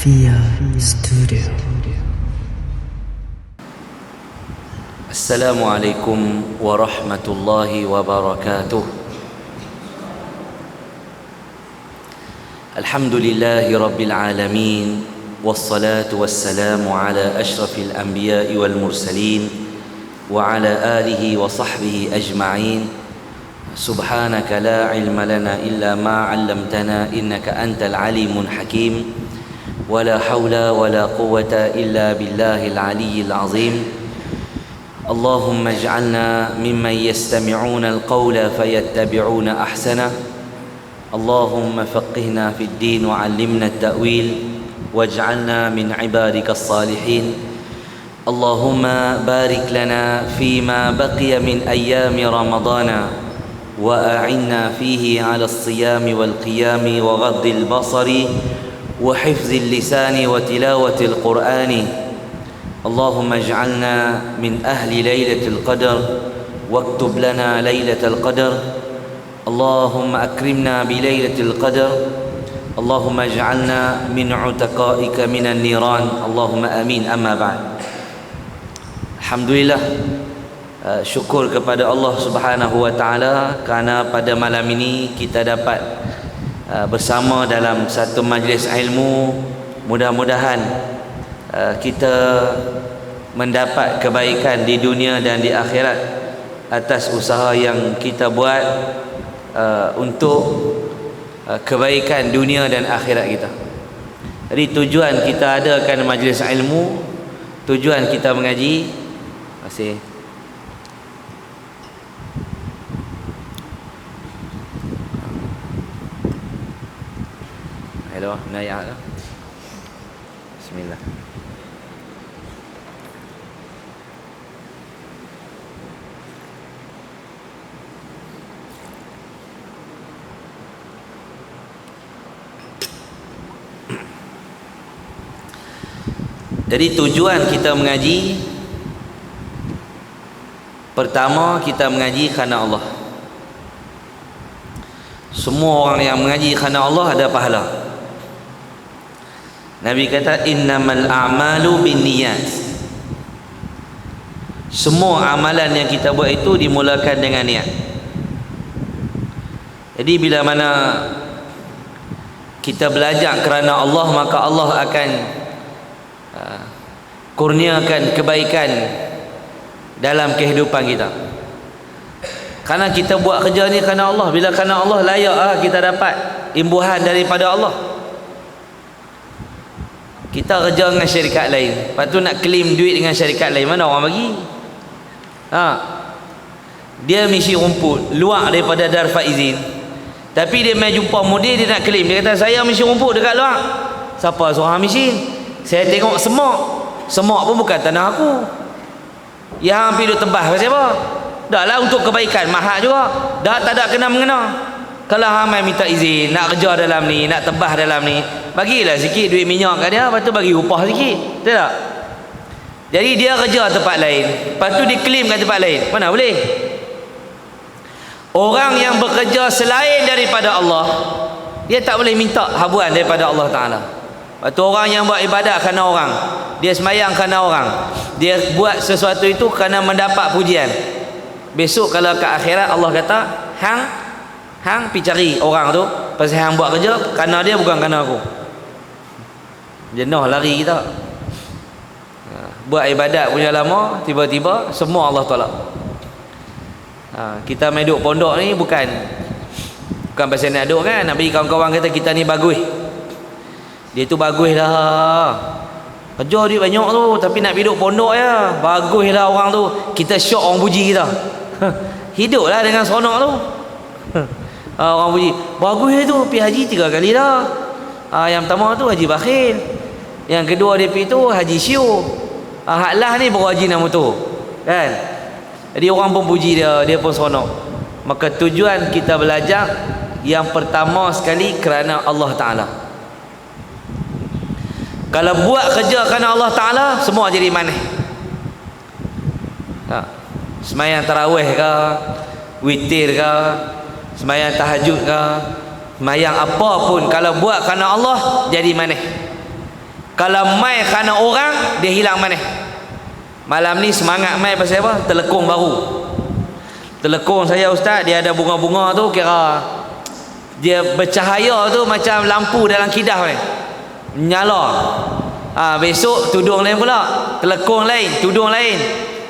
Alfia Studio. Assalamualaikum warahmatullahi wabarakatuh. Alhamdulillahi rabbil alamin, wassalatu wassalamu ala ashrafil anbiya'i wal mursalin wa ala alihi wa sahbihi ajma'in. Subhanaka la ilma lana illa ma 'allamtana innaka antal alimul hakim. Wa la hawla wa la quwwata illa billahil aliyyil azim. Allahumma ij'alna mimman yastami'una al-qawla fayattabi'una ahsanah. Allahumma faqihna fid din wa 'allimna at-ta'wil waj'alna min 'ibadika as-salihin. Allahumma barik lana fima baqiya min ayyami ramadana وأعنا فيه على الصيام والقيام وغض البصر وحفظ اللسان وتلاوة القرآن. اللهم اجعلنا من أهل ليلة القدر واكتب لنا ليلة القدر. اللهم أكرمنا بليلة القدر. اللهم اجعلنا من عتقائك من النيران. اللهم آمين. أما بعد. الحمد لله, syukur kepada Allah Subhanahu wa taala kerana pada malam ini kita dapat bersama dalam satu majlis ilmu. Mudah-mudahan kita mendapat kebaikan di dunia dan di akhirat atas usaha yang kita buat untuk kebaikan dunia dan akhirat kita. Jadi tujuan kita adakan majlis ilmu, tujuan kita mengaji. Terima kasih. Hello, Naya. Bismillah. Jadi tujuan kita mengaji, pertama kita mengaji kerana Allah. Semua orang yang mengaji kerana Allah ada pahala. Nabi kata innamal a'malu binniyat. Semua amalan yang kita buat itu dimulakan dengan niat. Jadi bila mana kita belajar kerana Allah, maka Allah akan kurniakan kebaikan dalam kehidupan kita. Karena kita buat kerja ni kerana Allah. Bila kerana Allah, layaklah kita dapat imbuhan daripada Allah. Kita kerja dengan syarikat lain, lepas tu nak claim duit dengan syarikat lain, mana orang bagi? Dia misi rumput luar daripada Darul Izin, tapi dia mai jumpa model, dia nak claim. Dia kata saya misi rumput dekat luar. Siapa suruh misi? Saya tengok semak pun bukan tanah aku. Yang hampir duk tebas pasal apa? Dah lah untuk kebaikan, mahal juga. Dah tak ada kena-mengena. Kalau hang mai minta izin nak kerja dalam ni, nak tebas dalam ni, bagilah sikit duit minyak kat dia, lepas tu bagi upah sikit. Betul tak? Jadi dia kerja tempat lain, lepas tu diklaim kat tempat lain. Mana boleh? Orang yang bekerja selain daripada Allah, dia tak boleh minta habuan daripada Allah Ta'ala. Lepas tu orang yang buat ibadat kerana orang, dia sembahyang kerana orang, dia buat sesuatu itu kerana mendapat pujian. Besok kalau ke akhirat Allah kata, hang pergi cari orang tu pasal hang buat kerja kerana dia, bukan kerana aku. Jenuh lari kita. Buat ibadat punya lama, tiba-tiba semua Allah tolak. Kita main duduk pondok ni bukan pasal nak duduk kan, nak bagi kawan-kawan kata kita ni bagus. Dia tu bagus lah, kerja dia banyak tu, tapi nak duduk pondok ya, bagus lah orang tu. Kita syok orang puji kita. Hiduplah dengan seronok tu. Orang puji bagus tu, pergi haji 3 kali dah. Yang pertama tu haji bakhil, yang kedua dia pergi tu haji syiu, hak lah ni baru haji nama tu kan. Jadi orang pun puji dia, dia pun seronok. Maka tujuan kita belajar yang pertama sekali kerana Allah Ta'ala. Kalau buat kerja kerana Allah Ta'ala, semua jadi manis. Sembahyang tarawih ke, witir ke, sembahyang tahajud ke, sembahyang apa pun, kalau buat kerana Allah jadi manis. Kalau mai kerana orang, dia hilang mana. Malam ni semangat mai pasal apa? Telekung baru. Telekung saya ustaz, dia ada bunga-bunga tu, kira dia bercahaya tu macam lampu dalam kidah ni, nyala. Besok tudung lain pula, telekung lain, tudung lain.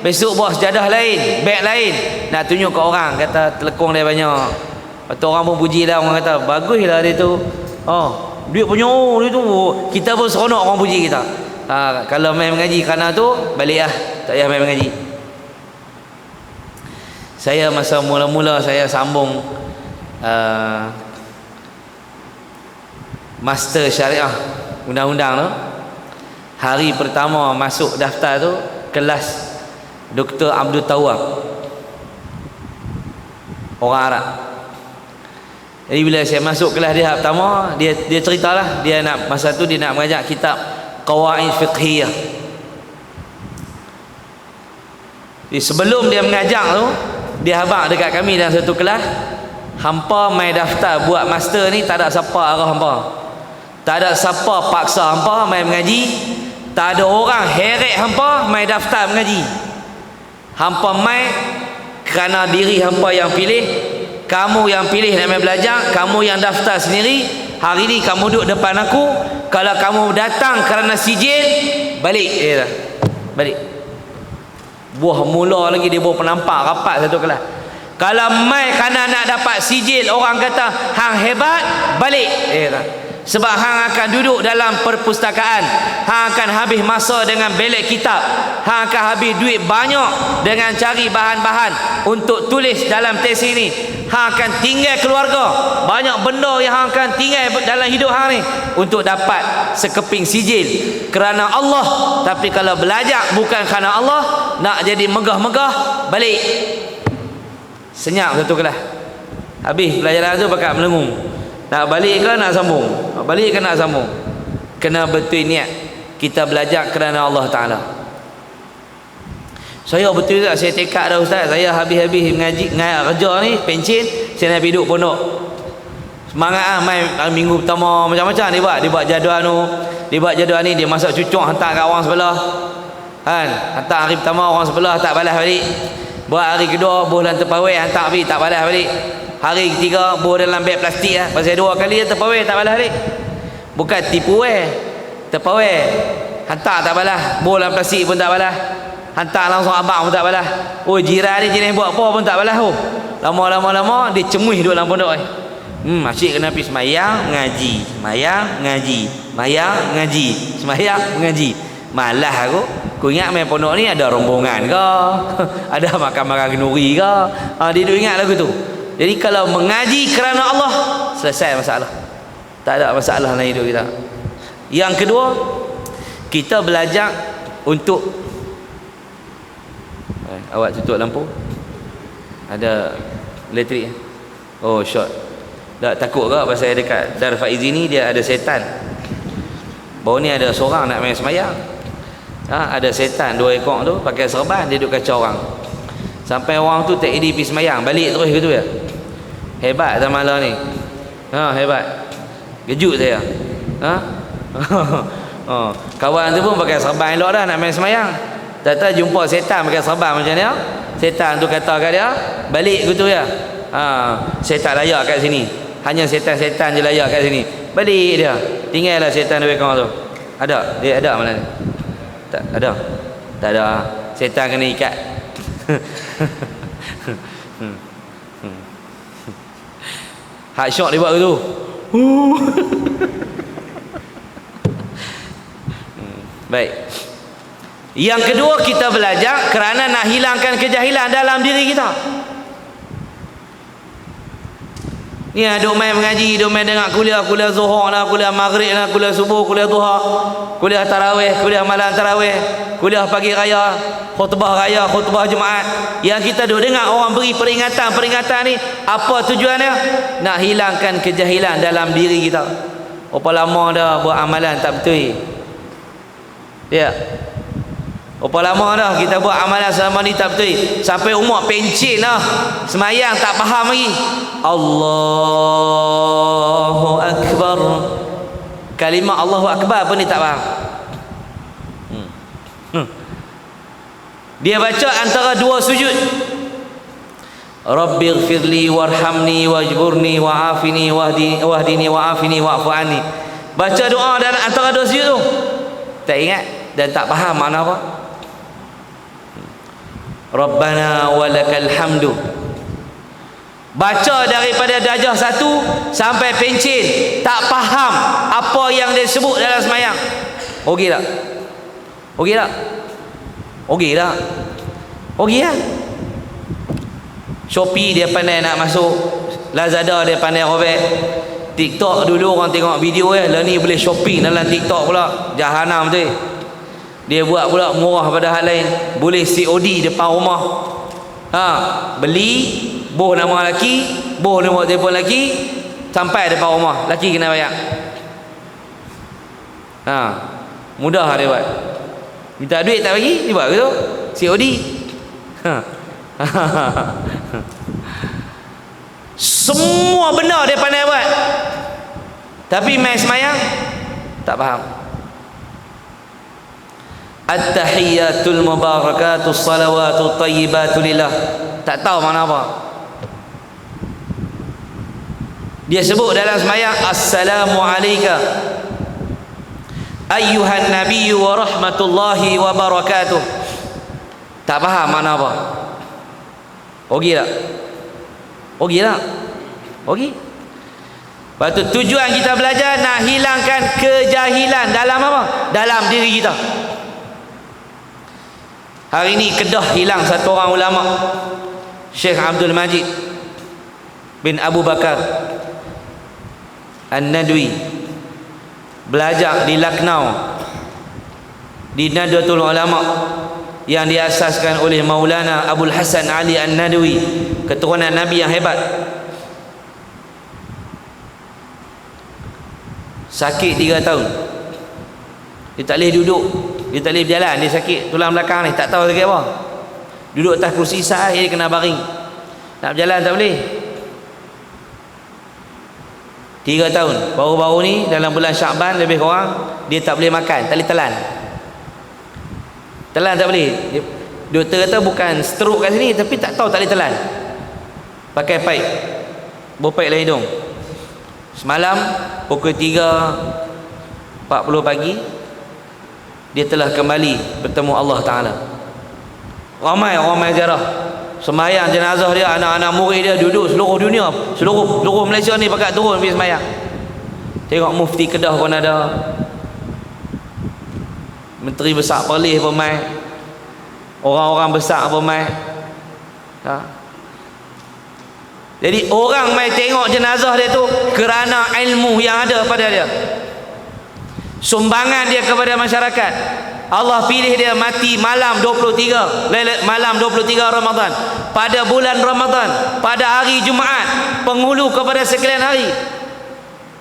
Besok bawa sejadah lain, beg lain. Nak tunjuk ke orang, kata telekung dia banyak. Lepas tu orang pun puji lah, orang kata baguslah dia tu. Dia punya dia tu. Kita pun seronok orang puji kita. Kalau main mengaji kerana tu, balik lah, tak payah main mengaji. Saya masa mula-mula saya sambung master syariah undang-undang tu, hari pertama masuk daftar tu kelas Dr. Abdul Tawwab, orang Arab. Jadi bila saya masuk kelas dia pertama, dia ceritalah dia nak, masa tu dia nak mengajar kitab Qawaid Fiqhiyah. Jadi sebelum dia mengajar tu, dia habaq dekat kami dalam satu kelas, hampa mai daftar buat master ni, tak ada siapa arah hampa, tak ada siapa paksa hampa mai mengaji, tak ada orang heret hampa mai daftar mengaji. Hampa mai kerana diri hampa yang pilih. Kamu yang pilih nak mai belajar, kamu yang daftar sendiri. Hari ni kamu duduk depan aku, kalau kamu datang kerana sijil, balik. Balik. Buah mula lagi, dia baru penampak rapat satu kelas. Kalau mai kerana nak dapat sijil, orang kata hang hebat, balik. Sebab hang akan duduk dalam perpustakaan, hang akan habis masa dengan belek kitab, hang akan habis duit banyak dengan cari bahan-bahan untuk tulis dalam tesis ni. Hang akan tinggal keluarga, banyak benda yang hang akan tinggal dalam hidup hang ni untuk dapat sekeping sijil kerana Allah. Tapi kalau belajar bukan kerana Allah, nak jadi megah-megah, balik. Senyap satu kelas. Habis pelajaran tu pakat melengung. Nak balik ke nak sambung? Nak balik ke nak sambung? Kena betul niat. Kita belajar kerana Allah Ta'ala. Saya betul tak, saya tekad dah ustaz. Saya habis-habis mengaji, kerja ni, pencin, saya nak duduk pondok. Semangat lah, main minggu pertama macam-macam dia buat jadual tu. Dia buat jadual ni, dia masak cucuk, hantar kat orang sebelah. Kan? Hantar hari pertama, orang sebelah tak balas balik. Buat hari kedua, boh dalam terpawai, hantar habis, tak balas balik. Hari ketiga, boh dalam beg plastik lah. Pasal 2 kali terpawai, tak balas balik. Bukan tipu terpawai, hantar tak balas. Boh dalam plastik pun tak balas. Hantar langsung abang pun tak balas. Oh, jiran ni jenis buat apa pun tak balas. Lama-lama dia cemuih duduk dalam pondok ni. Asyik kena pergi semayang, ngaji. Semayang, ngaji. Semayang, ngaji. Semayang, ngaji. Malah aku ingat main pondok ni ada rombongan ke, ada makan-makan kenduri ke. Dia duk ingat lagu tu. Jadi kalau mengaji kerana Allah, selesai masalah. Tak ada masalah dalam hidup kita. Yang kedua, kita belajar untuk awak tutup lampu. Ada elektrik. Oh, short. Tak takut ke pasal dekat Dar Faizi ni dia ada setan. Baru ni ada seorang nak main semayang. Ada setan 2 ekor tu pakai serban, dia duduk kacau orang. Sampai orang tu tak idi pergi semayang, balik terus gitu ya. Hebat Tamala ni. Hebat. Kejut saya. Kawan tu pun pakai serban elok dah nak main semayang. Tak jumpa setan pakai serban macam ni. Setan tu kata kat dia, balik gitu ya. Saya tak layak kat sini. Hanya setan-setan je layak kat sini. Balik dia. Tinggallah setan 2 ekor tu. Ada? Dia ada mana ni? Tak ada. Tak ada. Setan kena ikat. Hak syok dia buat tu. Baik. Yang kedua, kita belajar kerana nak hilangkan kejahilan dalam diri kita. Ni duk main mengaji, duk main dengar kuliah zuhur lah, kuliah maghrib lah, kuliah subuh, kuliah duha, kuliah tarawih, kuliah malam tarawih, kuliah pagi raya, khutbah raya, khutbah Jumaat. Yang kita duk dengar orang beri peringatan ni, apa tujuannya? Nak hilangkan kejahilan dalam diri kita. Berapa lama dah buat amalan tak betul? Ya. Berapa lama dah kita buat amalan selama ni tak betul? Sampai umur pencin lah, semayang tak faham lagi. Allahu Akbar. Kalimah Allahu Akbar pun ni tak faham. Dia baca antara dua sujud. Rabbighfirli warhamni wajburni wa'afini wahdini wa'afini wa'fu anni. Baca doa dalam antara dua sujud tu. Tak ingat dan tak faham makna apa. Rabbana walakal hamdu. Baca daripada darjah 1 sampai pencen, tak faham apa yang dia sebut dalam semayang. Okey tak? Okey tak? Okey tak? Okey tak? Shopee dia pandai nak masuk, Lazada dia pandai robek, TikTok dulu orang tengok video lah ni boleh shopping dalam TikTok pula. Jahanam tu. Dia buat pula murah pada hal lain, boleh COD depan rumah. Beli, boh nama lelaki, boh nombor telefon lelaki, sampai depan rumah, lelaki kena bayar. Mudah dia buat. Minta duit tak bagi, dia buat gitu. COD. Semua benda dia pandai buat, tapi main semayang tak faham. At-tahiyyatul mubarakatus salawatut thayyibatu lillah, tak tahu makna apa. Dia sebut dalam semayang assalamu alayka ayyuhan nabiyyu wa rahmatullahi wa barakatuh, tak faham makna apa. Okey tak? Okey tak? Okey. Lepas tu tujuan kita belajar nak hilangkan kejahilan dalam apa? Dalam diri kita. Hari ini Kedah hilang satu orang ulama, Syekh Abdul Majid bin Abu Bakar An-Nadwi, belajar di Lucknow di Nahdlatul Ulama yang diasaskan oleh Maulana Abul Hasan Ali An-Nadwi, keturunan Nabi yang hebat. Sakit 3 tahun, dia tak boleh duduk, dia tak boleh berjalan, dia sakit tulang belakang ni, tak tahu sakit apa. Duduk atas kursi sahih, dia kena baring, nak berjalan tak boleh. 3 tahun. Baru-baru ni dalam bulan Syakban lebih kurang dia tak boleh makan, tak boleh telan. Telan tak boleh. Doktor kata bukan stroke kat sini, tapi tak tahu tak boleh telan. Pakai pipe, berpipe dalam hidung. Semalam pukul 3.40 pagi dia telah kembali bertemu Allah Ta'ala. Ramai ziarah, sembahyang jenazah dia, anak-anak murid dia duduk seluruh dunia, seluruh Malaysia ni pakat turun pergi sembahyang. Tengok Mufti Kedah pun ada, Menteri Besar Perlis pun mai, orang-orang besar pun mai. Jadi orang mai tengok jenazah dia tu kerana ilmu yang ada pada dia, sumbangan dia kepada masyarakat. Allah pilih dia mati malam 23 malam 23 Ramadan, pada bulan Ramadan, pada hari Jumaat, penghulu kepada sekalian hari,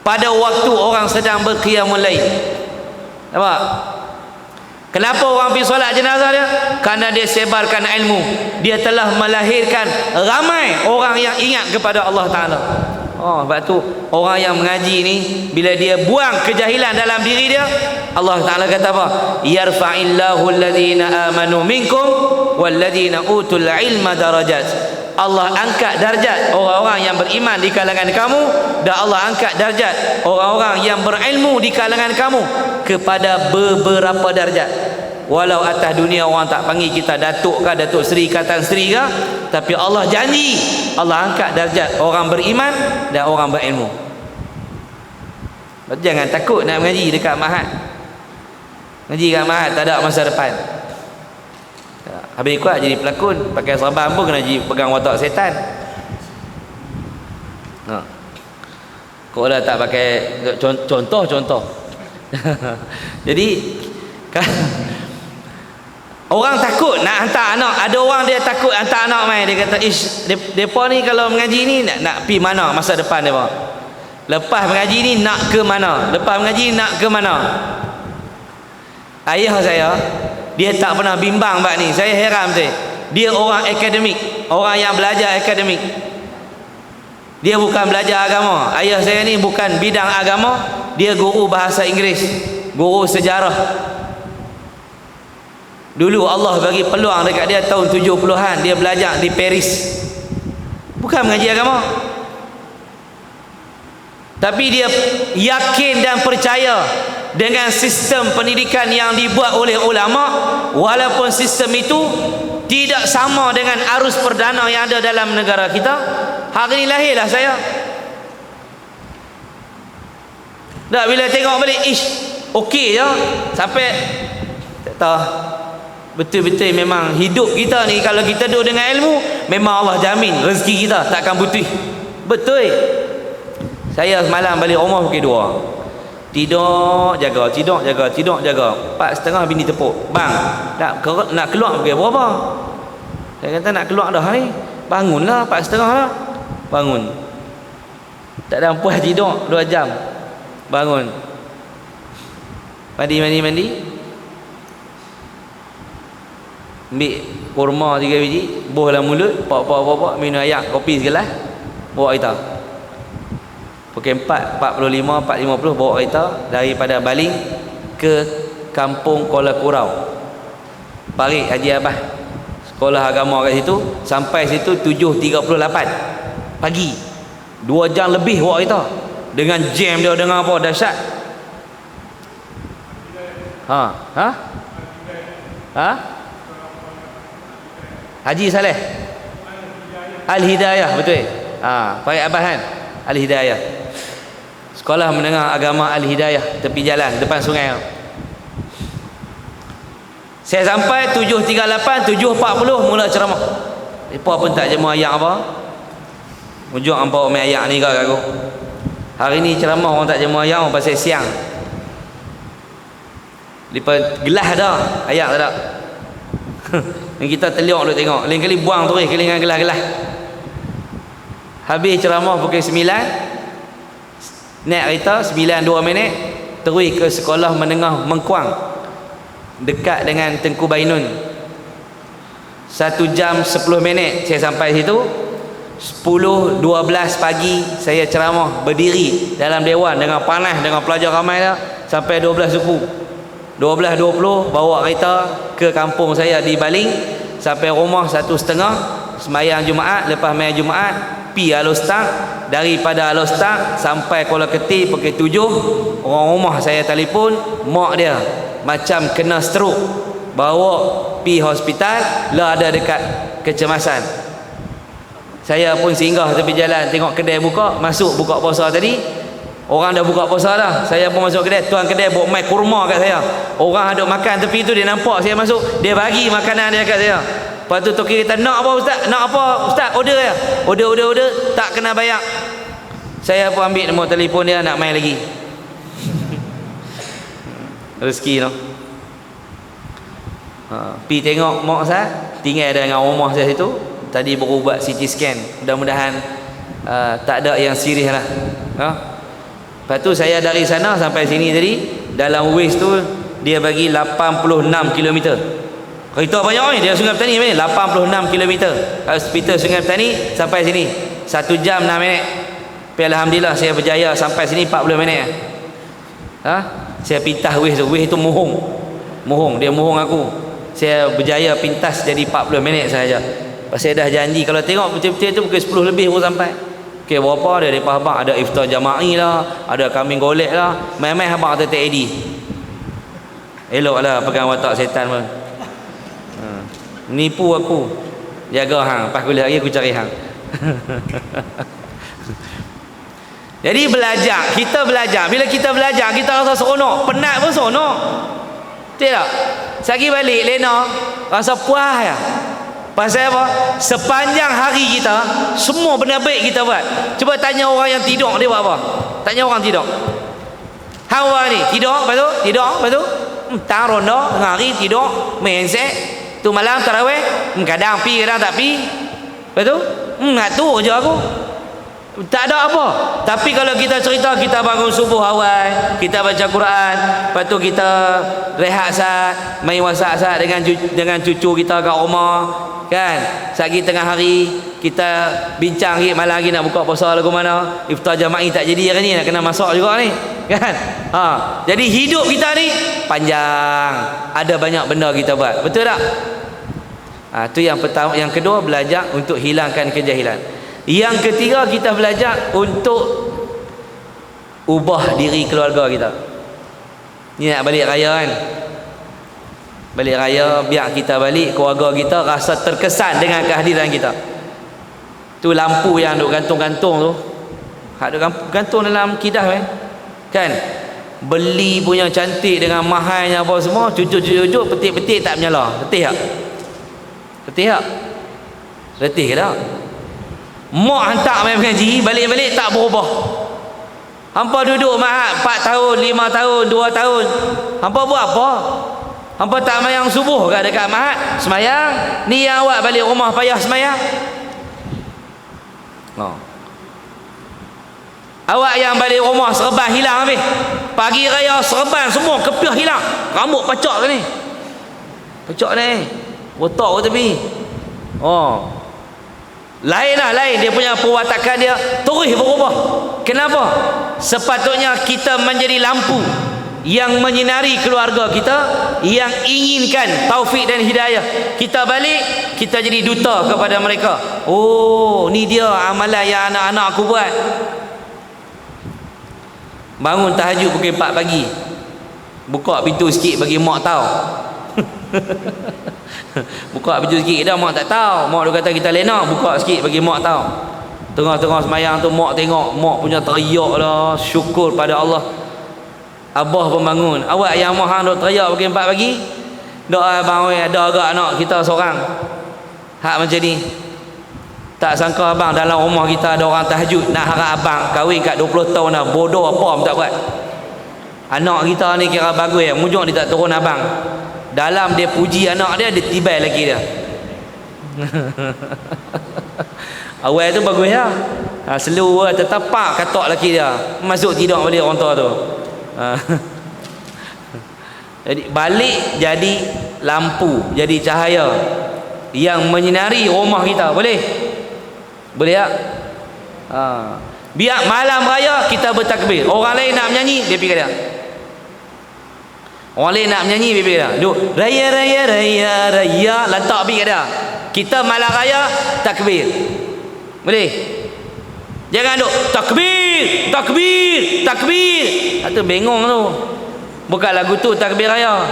pada waktu orang sedang berqiyamul lail. Nampak? Kenapa orang pergi solat jenazah dia? Kerana dia sebarkan ilmu. Dia telah melahirkan ramai orang yang ingat kepada Allah Ta'ala. Sebab tu orang yang mengaji ni, bila dia buang kejahilan dalam diri dia, Allah Ta'ala kata apa? Yarfa'illahu alladhina amanu minkum walladhina utul ilma darajat. Allah angkat darjat orang-orang yang beriman di kalangan kamu, dan Allah angkat darjat orang-orang yang berilmu di kalangan kamu kepada beberapa darjat. Walau atas dunia orang tak panggil kita Datuk ke, Datuk Seri ke, Tan Seri ke, tapi Allah janji Allah angkat darjat orang beriman dan orang berilmu. Jangan takut nak mengaji dekat Mahat. Ngaji kat Mahat tak ada masa depan. Habis kuat jadi pelakon, pakai serban pun kena jadi pegang watak setan. Kau dah tak pakai contoh. Jadi orang takut nak hantar anak. Ada orang dia takut hantar anak main. Dia kata, mereka ni kalau mengaji ni nak pergi mana masa depan dia? Lepas mengaji ni nak ke mana? Lepas mengaji nak ke mana? Ayah saya, dia tak pernah bimbang bab ni. Saya heran betul. Dia orang akademik, orang yang belajar akademik. Dia bukan belajar agama. Ayah saya ni bukan bidang agama, dia guru bahasa Inggeris, guru sejarah. Dulu Allah bagi peluang dekat dia tahun 70-an, dia belajar di Paris. Bukan mengaji agama, tapi dia yakin dan percaya dengan sistem pendidikan yang dibuat oleh ulama, walaupun sistem itu tidak sama dengan arus perdana yang ada dalam negara kita. Hari ini lahirlah saya. Tak, bila tengok balik, okey je. Sampai tak tahu, betul-betul memang hidup kita ni, kalau kita duduk dengan ilmu, memang Allah jamin rezeki kita takkan putih. Betul. Saya semalam balik rumah pukul 2. Tidur jaga, tidur jaga, tidur jaga. 4:30 bini tepuk. Bang, nak keluar pukul berapa? Saya kata nak keluar dah ni. Bangunlah 4:30 lah. Bangun. Tak ada puas tidur 2 jam. Bangun. Mandi. Ambil kurma 3 biji, buh dalam mulut, pok, minum air, kopi segelas, bawa kereta. Pukul 4:45, 4:50 bawa kereta daripada Baling ke Kampung Kuala Kurau. Parik Haji Abah, sekolah agama kat situ. Sampai situ 7:38 pagi. 2 jam lebih bawa kereta. Dengan jam dia, dengan apa dahsyat. Haji Saleh Al-Hidayah, betul. Pakai Abah kan, Al-Hidayah, sekolah menengah agama Al-Hidayah, tepi jalan depan sungai. Saya sampai 7:38, 7:40 mula ceramah. Mereka pun tak jemaah ayat apa. Ujuk hampa umi ayat ni ke aku. Hari ni ceramah orang tak jemaah ayat, orang pasal siang. Lepas gelas dah, ayat tak ada. Kita teliak duk tengok. Lain kali buang terus kelingan gelas-gelas. Habis ceramah pukul 9, naik kereta 9:02 minit terus ke sekolah menengah Mengkuang, dekat dengan Tengku Bainun. 1 jam 10 minit saya sampai situ. 10:12 pagi saya ceramah berdiri dalam dewan dengan panas, dengan pelajar ramai dah, sampai 12 suku. 12:20 bawa kereta ke kampung saya di Baling. Sampai rumah 1:30, sembahyang Jumaat. Lepas sembahyang Jumaat pi Alostak. Daripada Alostak sampai Kuala Keti pukul 7. Orang rumah saya telefon, mak dia macam kena stroke, bawa pi hospital lah, ada dekat kecemasan. Saya pun singgah tepi jalan, tengok kedai buka, masuk buka puasa tadi. Orang dah buka puasa dah. Saya pun masuk kedai, tuan kedai bawa mai kurma kat saya. Orang duk makan tepi tu, dia nampak saya masuk, dia bagi makanan dia kat saya. Lepas tu toki kata, nak apa ustaz? Nak apa ustaz? Order ya. Order, tak kena bayar. Saya pun ambil nombor telefon dia, nak main lagi. Rezeki tu. Pi tengok mak saya tinggal dengan rumah saya situ. Tadi baru buat CT scan. Mudah-mudahan tak ada yang serius lah. Lepas tu saya dari sana sampai sini tadi, dalam Waze tu dia bagi 86 km. Kereta banyak ni, dia Sungai Petani ni 86 km. Hospital Sungai Petani sampai sini 1 jam 6 minit. Tapi alhamdulillah saya berjaya sampai sini 40 minit. Saya pintas Waze tu. Waze tu mohong, dia mohong aku. Saya berjaya pintas jadi 40 minit sahaja. Pasal dah janji kalau tengok betul-betul tu pukul 10 lebih baru sampai. Okey, berapa ada depa abang, ada iftar jama'i lah, ada kambing golek lah. Mai-mai abang kata tak edi. Eloklah pegang watak setan pun. Menipu aku. Jaga hang, pas kuliah lagi aku cari hang. Jadi belajar, kita belajar. Bila kita belajar, kita rasa seronok. Penat pun seronok. Betul tak? Sagi balik Lena rasa puas ya. Pasal apa? Sepanjang hari kita semua benda baik kita buat. Cuba tanya orang yang tidur, dia buat apa? Tanya orang tidur. Hang orang ni tidur, lepas tu tang ronda, hari tidur, main set. Tu malam tarawih, kadang pi, kadang tak pi. Lepas tu nak tu je aku. Tak ada apa. Tapi kalau kita cerita, kita bangun subuh awal, kita baca Quran, lepas tu kita rehat saat, main WhatsApp saat dengan cucu kita kat rumah, kan. Sagi tengah hari kita bincang malam lagi nak buka puasa lagu mana, iftar jama'i tak jadi hari ni, nak kena masak juga ni, kan. Jadi hidup kita ni panjang, ada banyak benda kita buat, betul tak? Tu yang pertama. Yang kedua, belajar untuk hilangkan kejahilan. Yang ketiga, kita belajar untuk ubah diri keluarga kita. Ni nak balik raya kan, balik raya, biar kita balik, keluarga kita rasa terkesan dengan kehadiran kita. Tu lampu yang duk gantung-gantung tu, hak duk gantung dalam kidah kan. Beli punya cantik dengan mahalnya apa semua, cucuk-cucuk, petik-petik tak menyala. Letih tak? Letih tak? Letih ke tak? Mak hantar main mengaji, balik-balik tak berubah. Hampa duduk mak 4 tahun, 5 tahun, 2 tahun, hampa buat apa? Hampa tak mayang subuh ke dekat mahat? Semayang. Ni yang awak balik rumah payah semayang. Awak yang balik rumah serban hilang habis. Pagi raya serban semua kepiah hilang. Rambut pacak ke ni? Pacak ni. Botak ke tepi. Lain lah, lain dia punya perwatakan dia terus berubah. Kenapa? Sepatutnya kita menjadi lampu yang menyinari keluarga kita, yang inginkan taufik dan hidayah. Kita balik, kita jadi duta kepada mereka. Oh, ni dia amalan yang anak-anak aku buat. Bangun tahajud pukul 4 pagi, buka pintu sikit bagi mak tahu. Buka pintu sikit dah, mak tak tahu. Mak dia kata kita lena, buka sikit bagi mak tahu. Tengah-tengah semayang tu mak tengok, mak punya teriak lah, syukur pada Allah. Abah pun bangun. Awak yang mahang duk teriak pukul 4 pagi, dok abang ada agak anak kita seorang hak macam ni. Tak sangka abang dalam rumah kita ada orang tahajud, nak harap abang kahwin kat 20 tahun dah, bodoh apa pun tak buat. Anak kita ni kira bagus ya, mujur dia tak turun abang. Dalam dia puji anak dia, dia tibai lagi dia. Awal tu bagus ya. Selu tertapak katak laki dia, masuk tidur balik orang tua tu. Jadi balik jadi lampu, jadi cahaya yang menyinari rumah kita. Boleh? Boleh tak? Biar malam raya kita bertakbir. Orang lain nak menyanyi, dia pergi dia. Orang lain nak menyanyi, dia pergi dia. Duk raya raya raya raya, lantak pergi dia. Kita malam raya takbir. Boleh? Jangan duk takbir, takbir, takbir. Itu bengong tu. Bukan lagu tu takbir raya.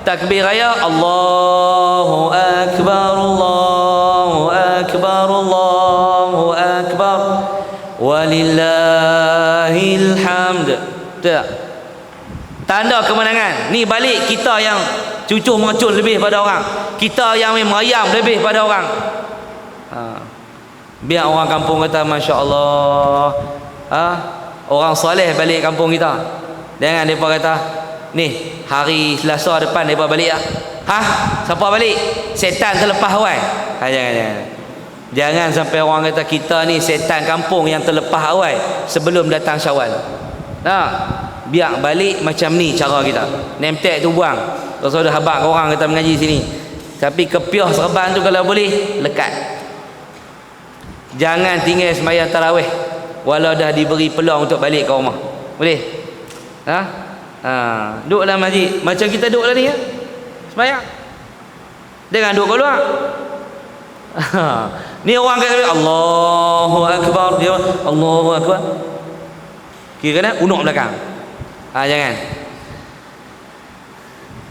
Takbir raya Allahu akbar, Allahu akbar, Allahu akbar, walillahil hamd. Tak? Tanda kemenangan. Ni balik kita yang cucuk meracun lebih pada orang, kita yang merayam lebih pada orang. Biar orang kampung kata Masya Allah, orang soleh balik kampung kita. Jangan mereka kata ni hari Selasa depan mereka balik lah. Siapa balik? Setan terlepas awal. Jangan sampai orang kata kita ni setan kampung yang terlepas awal sebelum datang Syawal. Biar balik macam ni cara kita. Nemtek tu buang. Terus ada habak orang kata mengaji sini. Tapi kepiah serban tu kalau boleh lekat. Jangan tinggal sembahyang tarawih walau dah diberi peluang untuk balik ke rumah. Boleh? Duduk dalam masjid macam kita duduk lah ni ya. Sembahyang. Jangan duduk keluar. Ni orang kata Allahu akbar, dia Allahu akbar. Kira-kira unuk belakang. Jangan.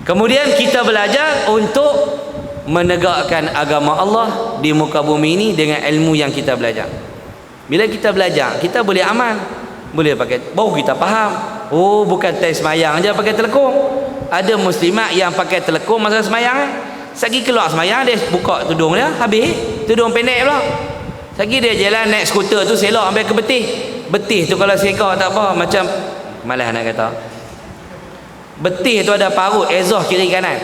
Kemudian kita belajar untuk menegakkan agama Allah di muka bumi ini dengan ilmu yang kita belajar. Bila kita belajar, kita boleh amal, boleh pakai, baru kita faham. Oh, bukan tes semayang aja pakai telekung. Ada muslimat yang pakai telekung masa semayang. Sagi keluar semayang dia buka tudung dia, habis tudung pendek pula. Sagi dia jalan naik skuter tu selok sampai ke betih. Betih tu kalau sekar tak apa, macam malas nak kata. Betih tu ada parut exhaust kiri kanan.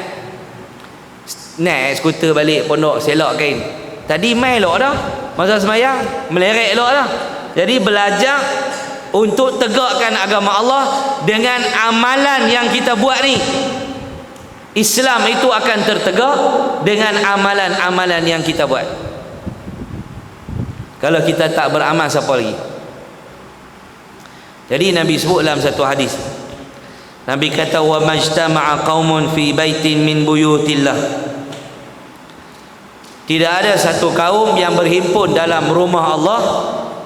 Naik skuter balik pondok selok kain. Tadi mai elok dah. Masa semayang melerek elok dah. Jadi belajar untuk tegakkan agama Allah dengan amalan yang kita buat ni. Islam itu akan tertegak dengan amalan-amalan yang kita buat. Kalau kita tak beramal, siapa lagi? Jadi Nabi sebut dalam satu hadis, Nabi kata, wa majtama'a qaumun fi baitin min buyutillah, tidak ada satu kaum yang berhimpun dalam rumah Allah,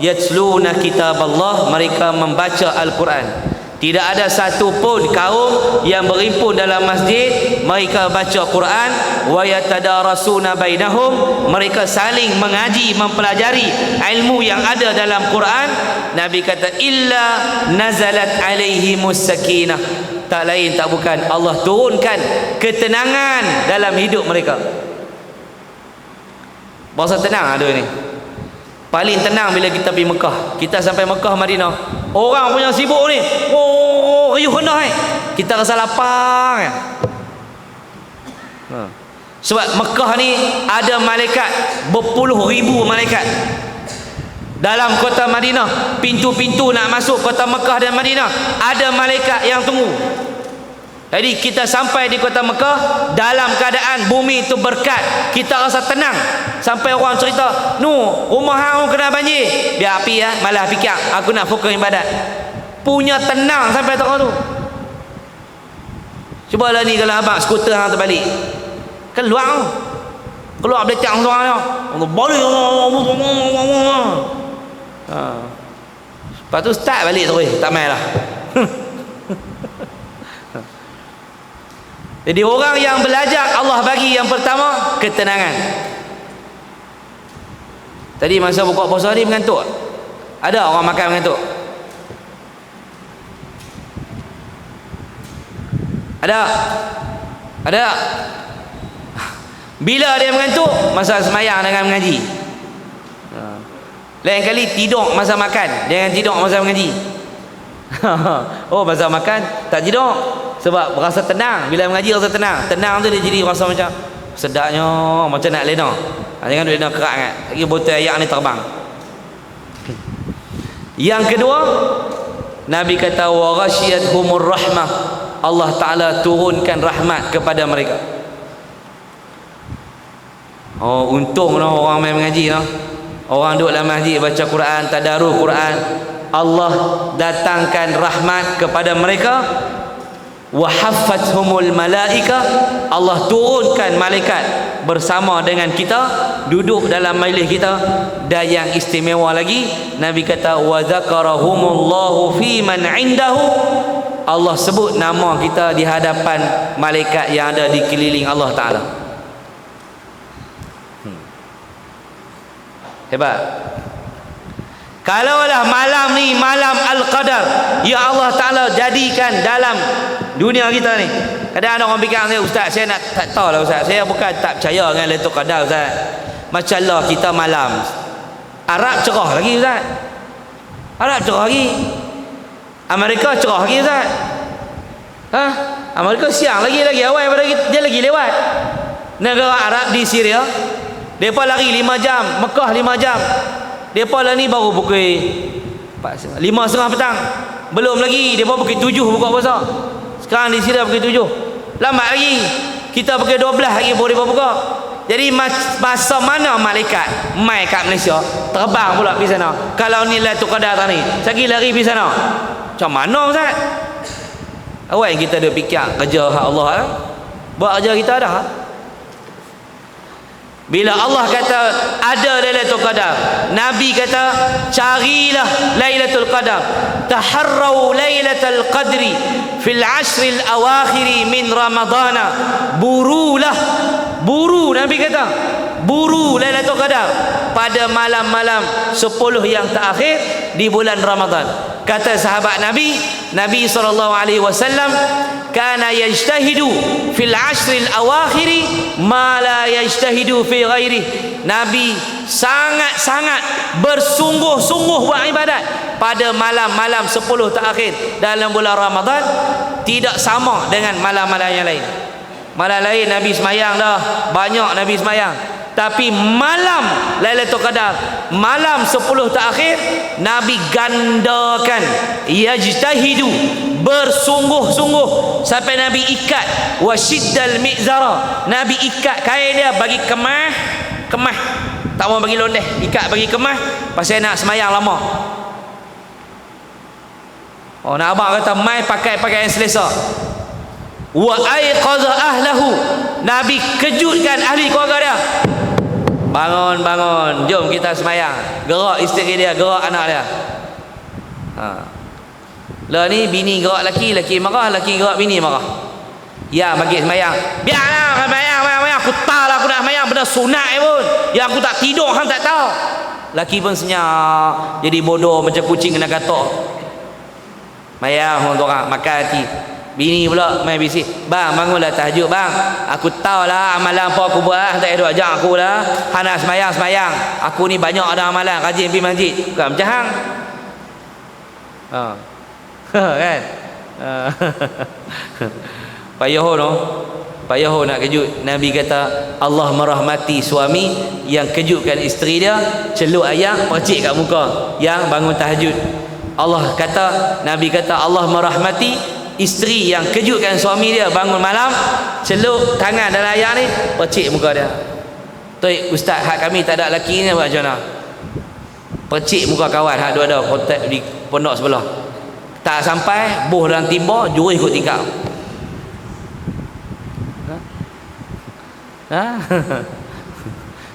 yatsluna kitab Allah, mereka membaca Al-Quran. Tidak ada satu pun kaum yang berhimpun dalam masjid, mereka baca Quran, wa yatadarasuna bainahum, mereka saling mengaji, mempelajari ilmu yang ada dalam Quran. Nabi kata, illa nazalat alaihimus sakinah, tak lain tak bukan Allah turunkan ketenangan dalam hidup mereka. Bahasa tenang ada ni. Paling tenang bila kita pergi Mekah. Kita sampai Mekah, Madinah, orang punya sibuk ni, riuh hendak kita rasa lapar kan? Sebab Mekah ni ada malaikat, berpuluh ribu malaikat dalam kota Madinah. Pintu-pintu nak masuk kota Mekah dan Madinah ada malaikat yang tunggu. Jadi kita sampai di kota Mekah dalam keadaan bumi itu berkat, kita rasa tenang. Sampai orang cerita, rumah hang kena banjir, biar api ya, malah fikir aku nak fokus ibadat. Punya tenang sampai tak tu. Cubalah ni kalau abang skuter hang terbalik, keluar belecak seorang dia, Allah balik, lepas tu start balik terus, tak main lah. Jadi orang yang belajar, Allah bagi yang pertama ketenangan. Tadi masa buka puasa ni mengantuk? Ada orang makan mengantuk? Ada. Bila dia mengantuk? Masa semayang dengan mengaji. Lain kali tidur masa makan, jangan tidur masa mengaji. Oh, masa makan tak tidur sebab berasa tenang. Bila mengaji rasa tenang. Tenang tu dia jadi rasa macam sedapnya, macam nak lena. Jangan lena kerak kan. Lagi botol air ni terbang. Yang kedua, Nabi kata wa ghasyiyatuhumur rahmah, Allah Ta'ala turunkan rahmat kepada mereka. Oh, untung lah orang main mengaji lah. Orang duduk dalam masjid baca Quran, tadarus Quran, Allah datangkan rahmat kepada mereka. Wa haffathumul malaika, Allah turunkan malaikat bersama dengan kita, duduk dalam majlis kita. Dan yang istimewa lagi, Nabi kata wa zakarahumullahu fi man indahu, Allah sebut nama kita di hadapan malaikat yang ada di keliling Allah Ta'ala. Hebat. Kalaulah malam ni malam Al-Qadar, ya Allah Ta'ala jadikan dalam dunia kita ni. Kadang ada orang fikir, Ustaz saya nak tak tahu lah Ustaz, saya bukan tak percaya dengan Lailatul Qadar Ustaz. Macam Allah kita malam, Arab cerah lagi Ustaz, Arab cerah lagi, Amerika cerah lagi Ustaz. Amerika siang lagi awal pada dia lagi lewat. Negara Arab di Syria, mereka lari 5 jam, Mekah 5 jam. Mereka lah ni baru pukul 5.30 petang. Belum lagi, mereka pukul 7 buka puasa. Sekarang di Syria pukul 7. Lambat lagi, kita pukul 12 lagi baru mereka buka. Jadi masa mana malaikat mai kat Malaysia, terbang pula pergi sana. Kalau ni Lailatul Qadar tadi, lagi lari pergi sana. Macam mana Ustaz? Awal kita ada fikir kerja hak Allah lah. Buat kerja kita dah. Bila Allah kata ada Lailatul Qadar, Nabi kata carilah Lailatul Qadar, taharrau Lailatul Qadri fil ashril awakhiri min Ramadana, buru Nabi kata, buru Lailatul Qadar pada malam-malam 10 yang terakhir di bulan Ramadan. Kata sahabat Nabi SAW, kana yajtahidu fil ashril awakhiri ma la yajtahidu fi ghairi. Nabi sangat-sangat bersungguh-sungguh buat ibadat pada malam-malam 10 terakhir dalam bulan Ramadan, tidak sama dengan malam-malam yang lain. Malam lain Nabi semayang dah, banyak Nabi semayang. Tapi malam Lailatul Qadar, malam 10 terakhir, Nabi gandakan, yajtahidu, bersungguh-sungguh sampai Nabi ikat wasyiddal mi'zara, Nabi ikat kain dia bagi kemah, tak mau bagi londeh, ikat bagi kemah pasal nak semayang lama. Oh, nak abang kata mai pakai pakaian selesa. Wa aiqadha ahlahu, Nabi kejutkan ahli keluarga dia. Bangun, jom kita semayang. Gerak isteri dia, gerak anak dia. Lah ni bini gerak laki, laki marah, laki gerak bini marah. Ya, bagi semayang. Biarlah semayang. Aku tahu lah aku nak semayang, benda sunat pun. Ya aku tak tidur, hang tak tahu. Laki pun senyap, jadi bodoh macam kucing kena katok. Mayang orang makan hati. Bini pula main bisik, bang bangunlah tahajud bang, aku tahu lah amalan apa aku buat, tak ada ajak aku lah, hang nak semayang, aku ni banyak ada amalan, rajin pergi masjid, bukan macam hang. Kan payah nak kejut. Nabi kata Allah merahmati suami yang kejutkan isteri dia, celup ayam percik kat muka yang bangun tahajud. Nabi kata Allah merahmati isteri yang kejutkan suami dia bangun malam, celup tangan dalam air ni, percik muka dia. Tuik ustaz, hak kami tak ada lelaki ni buat macam mana? Percik muka kawan hak dua ada kontak di pondok sebelah. Tak sampai buh dalam timba, juri ikut tingkap.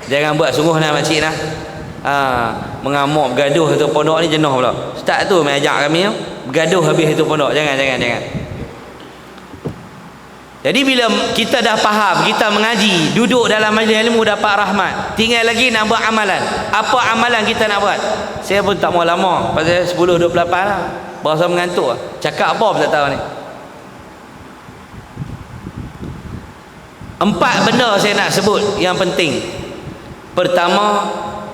Jangan buat sungguh nak makcik nah. Mengamuk bergaduh satu pondok ni jenuh pula. Ustaz tu mai ajak kami bergaduh habis satu pondok. Jangan. Jadi bila kita dah faham, kita mengaji, duduk dalam majlis ilmu dapat rahmat, tinggal lagi nak buat amalan. Apa amalan kita nak buat? Saya pun tak mau lama, pasal 10:28 lah, berasa mengantuk lah. Cakap apa pun tak tahu ni. 4 benda saya nak sebut yang penting. Pertama,